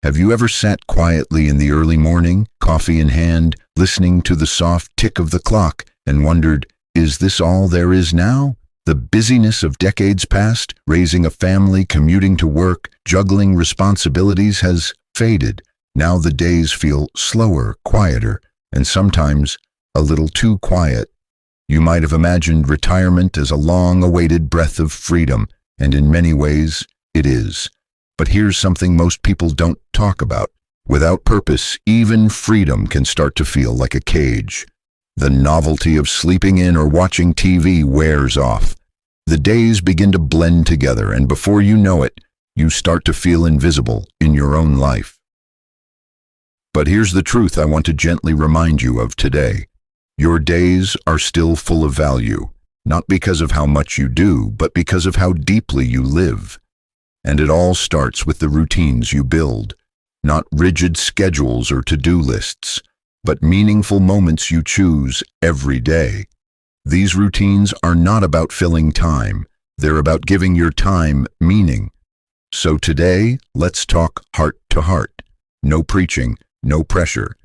Have you ever sat quietly in the early morning, coffee in hand, listening to the soft tick of the clock, and wondered, is this all there is now? The busyness of decades past, raising a family, commuting to work, juggling responsibilities has faded. Now the days feel slower, quieter, and sometimes a little too quiet. You might have imagined retirement as a long-awaited breath of freedom, and in many ways, it is. But here's something most people don't talk about. Without purpose, even freedom can start to feel like a cage. The novelty of sleeping in or watching TV wears off. The days begin to blend together, and before you know it, you start to feel invisible in your own life. But here's the truth I want to gently remind you of today. Your days are still full of value, not because of how much you do, but because of how deeply you live. And it all starts with the routines you build, not rigid schedules or to-do lists, but meaningful moments you choose every day. These routines are not about filling time, they're about giving your time meaning. So today, let's talk heart to heart. No preaching, no pressure.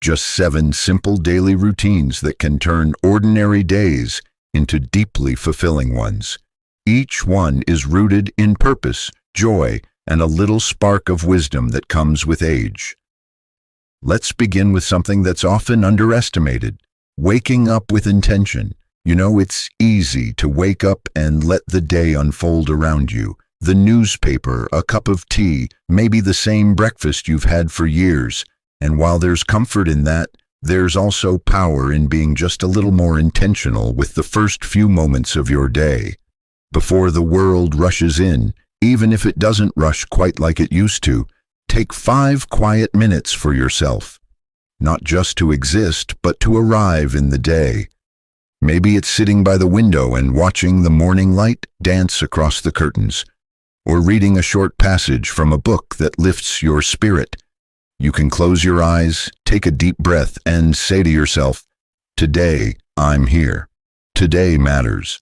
Just 7 simple daily routines that can turn ordinary days into deeply fulfilling ones. Each one is rooted in purpose, joy, and a little spark of wisdom that comes with age. Let's begin with something that's often underestimated: waking up with intention. You know, it's easy to wake up and let the day unfold around you. The newspaper, a cup of tea, maybe the same breakfast you've had for years. And while there's comfort in that, there's also power in being just a little more intentional with the first few moments of your day. Before the world rushes in, even if it doesn't rush quite like it used to, take 5 quiet minutes for yourself. Not just to exist, but to arrive in the day. Maybe it's sitting by the window and watching the morning light dance across the curtains, or reading a short passage from a book that lifts your spirit. You can close your eyes, take a deep breath, and say to yourself, "Today, I'm here. Today matters."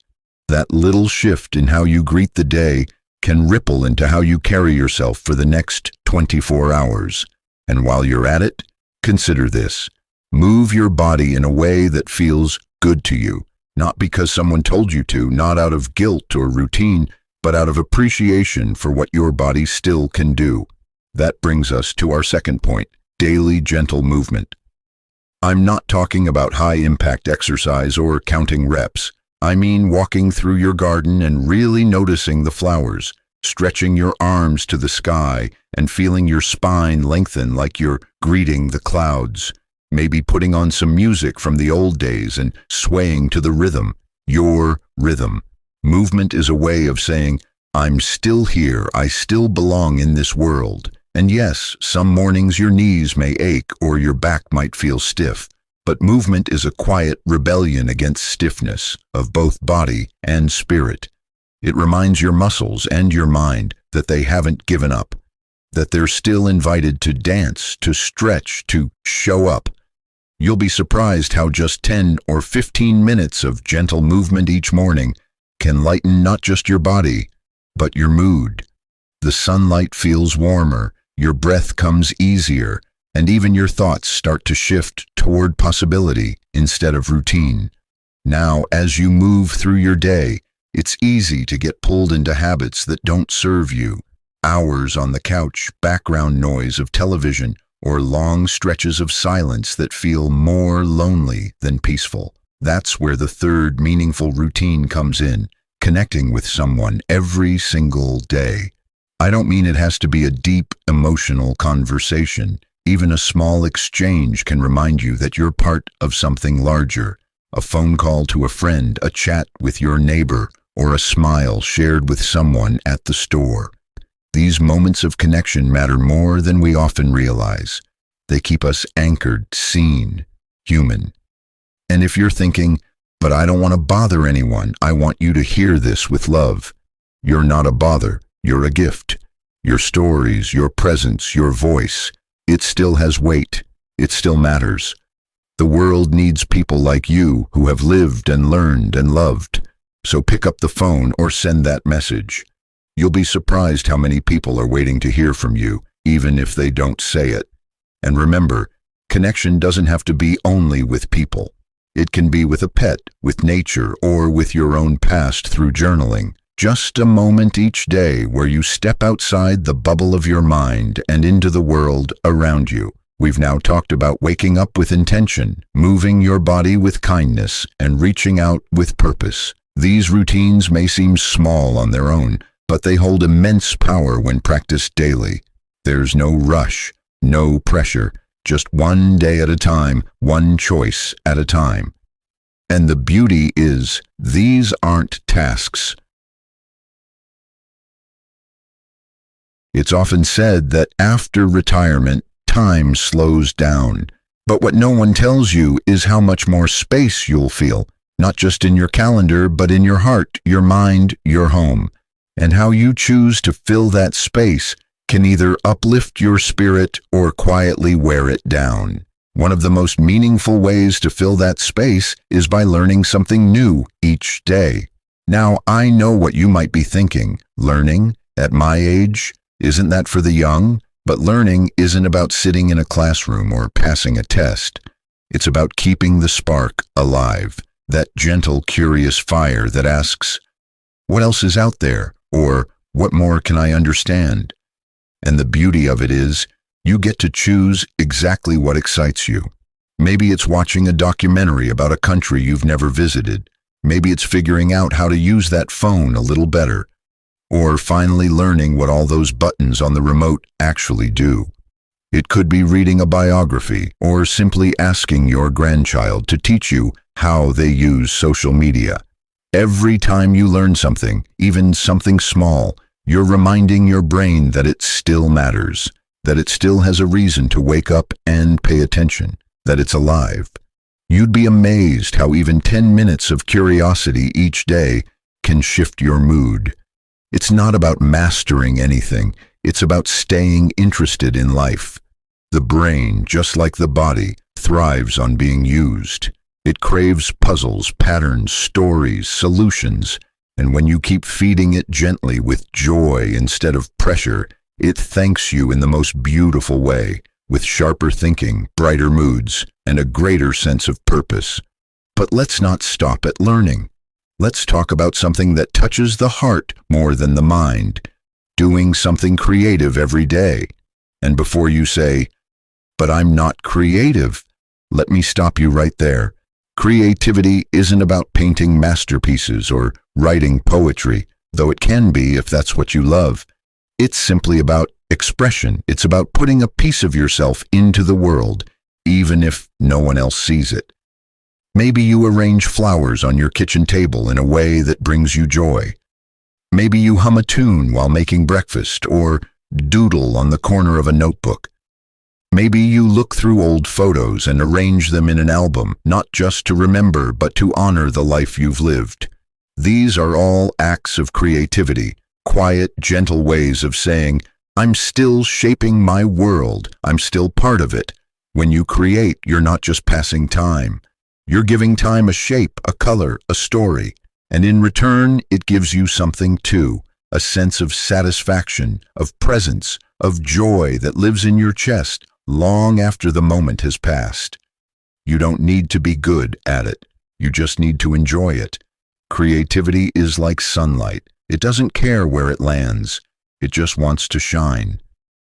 That little shift in how you greet the day can ripple into how you carry yourself for the next 24 hours. And while you're at it, consider this. Move your body in a way that feels good to you, not because someone told you to, not out of guilt or routine, but out of appreciation for what your body still can do. That brings us to our second point: daily gentle movement. I'm not talking about high-impact exercise or counting reps. I mean walking through your garden and really noticing the flowers, stretching your arms to the sky and feeling your spine lengthen like you're greeting the clouds. Maybe putting on some music from the old days and swaying to the rhythm, your rhythm. Movement is a way of saying, I'm still here, I still belong in this world. And yes, some mornings your knees may ache or your back might feel stiff, but movement is a quiet rebellion against stiffness of both body and spirit. It reminds your muscles and your mind that they haven't given up, that they're still invited to dance, to stretch, to show up. You'll be surprised how just 10 or 15 minutes of gentle movement each morning can lighten not just your body, but your mood. The sunlight feels warmer, your breath comes easier, and even your thoughts start to shift toward possibility instead of routine. Now, as you move through your day, it's easy to get pulled into habits that don't serve you. Hours on the couch, background noise of television, or long stretches of silence that feel more lonely than peaceful. That's where the third meaningful routine comes in, connecting with someone every single day. I don't mean it has to be a deep, emotional conversation. Even a small exchange can remind you that you're part of something larger. A phone call to a friend, a chat with your neighbor, or a smile shared with someone at the store. These moments of connection matter more than we often realize. They keep us anchored, seen, human. And if you're thinking, but I don't want to bother anyone, I want you to hear this with love. You're not a bother, you're a gift. Your stories, your presence, your voice, it still has weight, it still matters. The world needs people like you who have lived and learned and loved. So pick up the phone or send that message. You'll be surprised how many people are waiting to hear from you, even if they don't say it. And remember, connection doesn't have to be only with people. It can be with a pet, with nature, or with your own past through journaling. Just a moment each day where you step outside the bubble of your mind and into the world around you. We've now talked about waking up with intention, moving your body with kindness, and reaching out with purpose. These routines may seem small on their own, but they hold immense power when practiced daily. There's no rush, no pressure, just one day at a time, one choice at a time. And the beauty is, these aren't tasks. It's often said that after retirement, time slows down. But what no one tells you is how much more space you'll feel, not just in your calendar, but in your heart, your mind, your home. And how you choose to fill that space can either uplift your spirit or quietly wear it down. One of the most meaningful ways to fill that space is by learning something new each day. Now, I know what you might be thinking. Learning? At my age? Isn't that for the young? But learning isn't about sitting in a classroom or passing a test. It's about keeping the spark alive, that gentle, curious fire that asks, what else is out there? Or, what more can I understand? And the beauty of it is, you get to choose exactly what excites you. Maybe it's watching a documentary about a country you've never visited. Maybe it's figuring out how to use that phone a little better. Or finally learning what all those buttons on the remote actually do. It could be reading a biography, or simply asking your grandchild to teach you how they use social media. Every time you learn something, even something small, you're reminding your brain that it still matters, that it still has a reason to wake up and pay attention, that it's alive. You'd be amazed how even 10 minutes of curiosity each day can shift your mood. It's not about mastering anything, it's about staying interested in life. The brain, just like the body, thrives on being used. It craves puzzles, patterns, stories, solutions, and when you keep feeding it gently with joy instead of pressure, it thanks you in the most beautiful way, with sharper thinking, brighter moods, and a greater sense of purpose. But let's not stop at learning. Let's talk about something that touches the heart more than the mind, doing something creative every day. And before you say, but I'm not creative, let me stop you right there. Creativity isn't about painting masterpieces or writing poetry, though it can be if that's what you love. It's simply about expression. It's about putting a piece of yourself into the world, even if no one else sees it. Maybe you arrange flowers on your kitchen table in a way that brings you joy. Maybe you hum a tune while making breakfast or doodle on the corner of a notebook. Maybe you look through old photos and arrange them in an album, not just to remember, but to honor the life you've lived. These are all acts of creativity, quiet, gentle ways of saying, I'm still shaping my world, I'm still part of it. When you create, you're not just passing time. You're giving time a shape, a color, a story. And in return, it gives you something too, a sense of satisfaction, of presence, of joy that lives in your chest long after the moment has passed. You don't need to be good at it. You just need to enjoy it. Creativity is like sunlight. It doesn't care where it lands. It just wants to shine.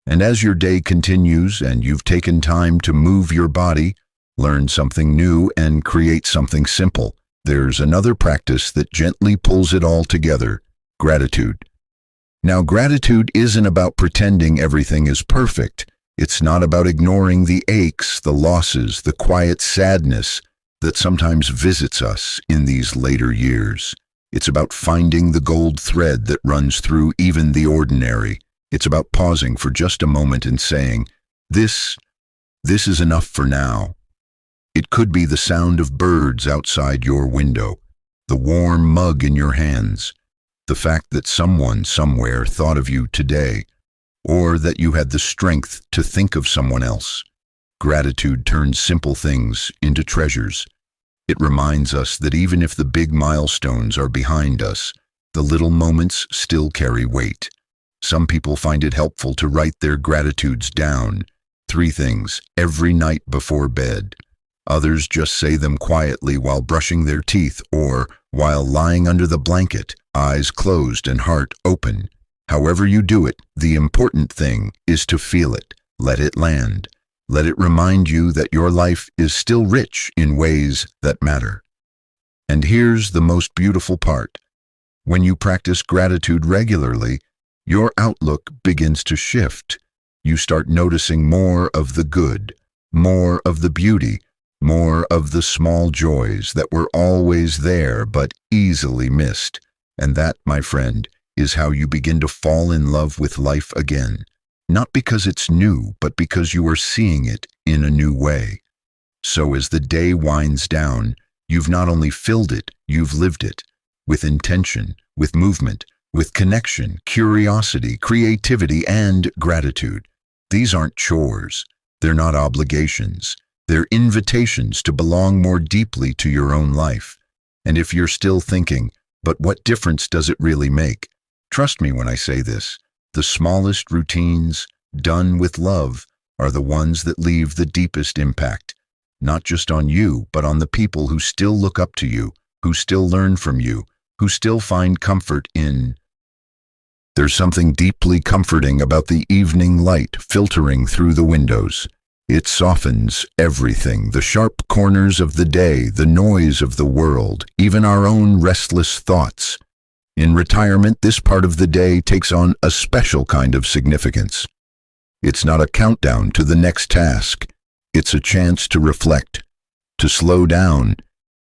And as your day continues and you've taken time to move your body, learn something new, and create something simple, there's another practice that gently pulls it all together: gratitude. Now, gratitude isn't about pretending everything is perfect. It's not about ignoring the aches, the losses, the quiet sadness that sometimes visits us in these later years. It's about finding the gold thread that runs through even the ordinary. It's about pausing for just a moment and saying, this is enough for now. It could be the sound of birds outside your window, the warm mug in your hands, the fact that someone somewhere thought of you today, or that you had the strength to think of someone else. Gratitude turns simple things into treasures. It reminds us that even if the big milestones are behind us, the little moments still carry weight. Some people find it helpful to write their gratitudes down, 3 things, every night before bed. Others just say them quietly while brushing their teeth or while lying under the blanket, eyes closed and heart open. However you do it, the important thing is to feel it. Let it land. Let it remind you that your life is still rich in ways that matter. And here's the most beautiful part. When you practice gratitude regularly, your outlook begins to shift. You start noticing more of the good, more of the beauty, more of the small joys that were always there but easily missed. And that, my friend, is how you begin to fall in love with life again. Not because it's new, but because you are seeing it in a new way. So as the day winds down, you've not only filled it, you've lived it. With intention, with movement, with connection, curiosity, creativity, and gratitude. These aren't chores. They're not obligations. They're invitations to belong more deeply to your own life. And if you're still thinking, but what difference does it really make? Trust me when I say this. The smallest routines, done with love, are the ones that leave the deepest impact. Not just on you, but on the people who still look up to you, who still learn from you, who still find comfort in. There's something deeply comforting about the evening light filtering through the windows. It softens everything, the sharp corners of the day, the noise of the world, even our own restless thoughts. In retirement, this part of the day takes on a special kind of significance. It's not a countdown to the next task. It's a chance to reflect, to slow down,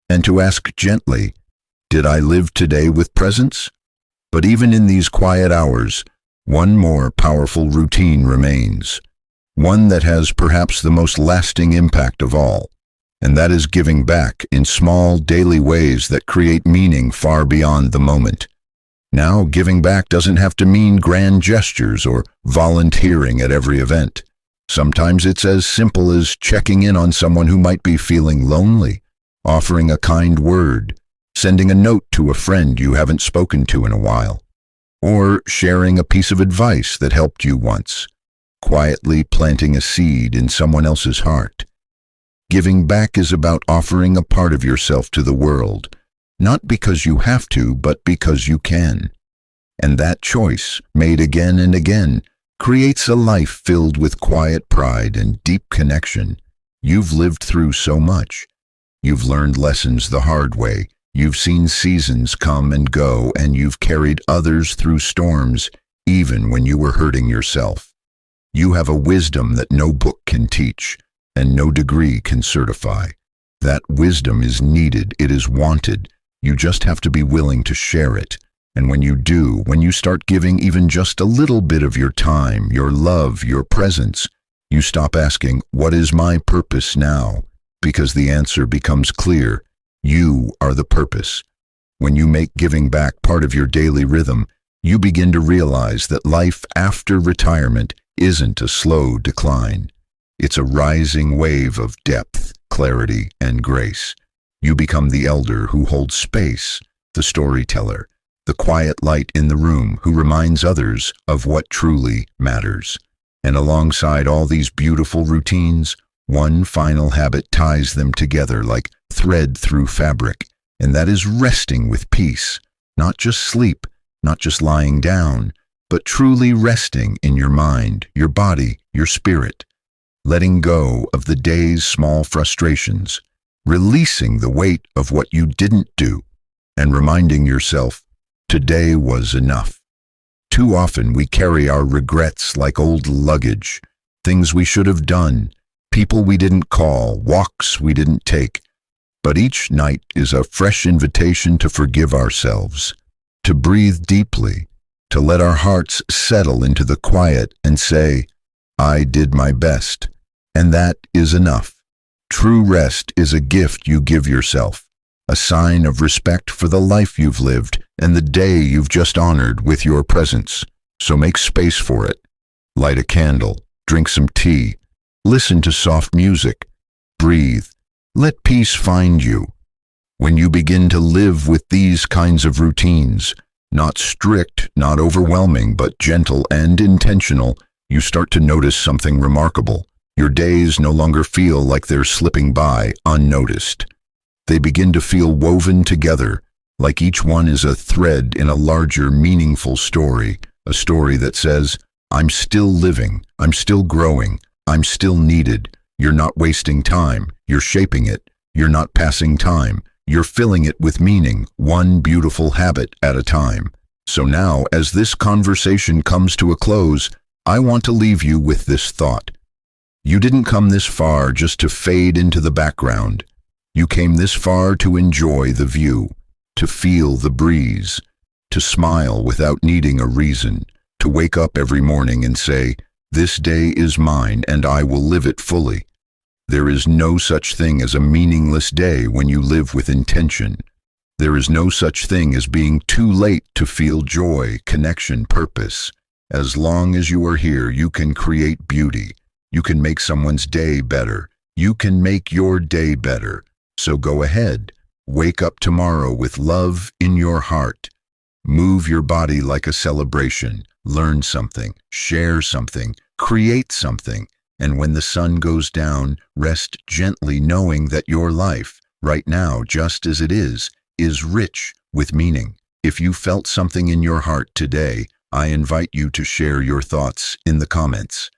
and to ask gently, did I live today with presence? But even in these quiet hours, one more powerful routine remains. One that has perhaps the most lasting impact of all, and that is giving back in small daily ways that create meaning far beyond the moment. Now, giving back doesn't have to mean grand gestures or volunteering at every event. Sometimes it's as simple as checking in on someone who might be feeling lonely, offering a kind word, sending a note to a friend you haven't spoken to in a while, or sharing a piece of advice that helped you once. Quietly planting a seed in someone else's heart. Giving back is about offering a part of yourself to the world, not because you have to, but because you can. And that choice, made again and again, creates a life filled with quiet pride and deep connection. You've lived through so much. You've learned lessons the hard way. You've seen seasons come and go, and you've carried others through storms, even when you were hurting yourself. You have a wisdom that no book can teach, and no degree can certify. That wisdom is needed, it is wanted. You just have to be willing to share it. And when you do, when you start giving even just a little bit of your time, your love, your presence, you stop asking, what is my purpose now? Because the answer becomes clear. You are the purpose. When you make giving back part of your daily rhythm, you begin to realize that life after retirement isn't a slow decline. It's a rising wave of depth, clarity, and grace. You become the elder who holds space, the storyteller, the quiet light in the room who reminds others of what truly matters. And alongside all these beautiful routines, one final habit ties them together like thread through fabric, and that is resting with peace. Not just sleep, not just lying down, but truly resting in your mind, your body, your spirit. Letting go of the day's small frustrations, releasing the weight of what you didn't do, and reminding yourself, today was enough. Too often we carry our regrets like old luggage, things we should have done, people we didn't call, walks we didn't take. But each night is a fresh invitation to forgive ourselves, to breathe deeply, to let our hearts settle into the quiet and say, I did my best, and that is enough. True rest is a gift you give yourself, a sign of respect for the life you've lived and the day you've just honored with your presence. So make space for it. Light a candle, drink some tea, listen to soft music, breathe, let peace find you. When you begin to live with these kinds of routines, Not strict, not overwhelming, but gentle and intentional, you start to notice something remarkable. Your days no longer feel like they're slipping by unnoticed. They begin to feel woven together, like each one is a thread in a larger, meaningful story, a story that says, I'm still living, I'm still growing, I'm still needed. You're not wasting time, you're shaping it. You're not passing time, you're filling it with meaning, one beautiful habit at a time. So now, as this conversation comes to a close, I want to leave you with this thought. You didn't come this far just to fade into the background. You came this far to enjoy the view, to feel the breeze, to smile without needing a reason, to wake up every morning and say, this day is mine and I will live it fully. There is no such thing as a meaningless day when you live with intention. There is no such thing as being too late to feel joy, connection, purpose. As long as you are here, you can create beauty. You can make someone's day better. You can make your day better. So go ahead. Wake up tomorrow with love in your heart. Move your body like a celebration. Learn something, share something, create something. And when the sun goes down, rest gently knowing that your life, right now, just as it is rich with meaning. If you felt something in your heart today, I invite you to share your thoughts in the comments.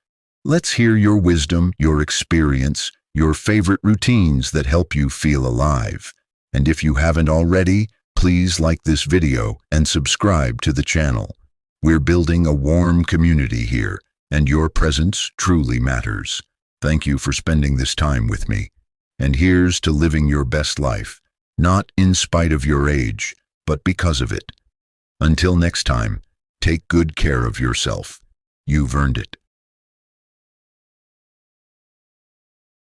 Let's hear your wisdom, your experience, your favorite routines that help you feel alive. And if you haven't already, please like this video and subscribe to the channel. We're building a warm community here, and your presence truly matters. Thank you for spending this time with me. And here's to living your best life, not in spite of your age, but because of it. Until next time, take good care of yourself. You've earned it.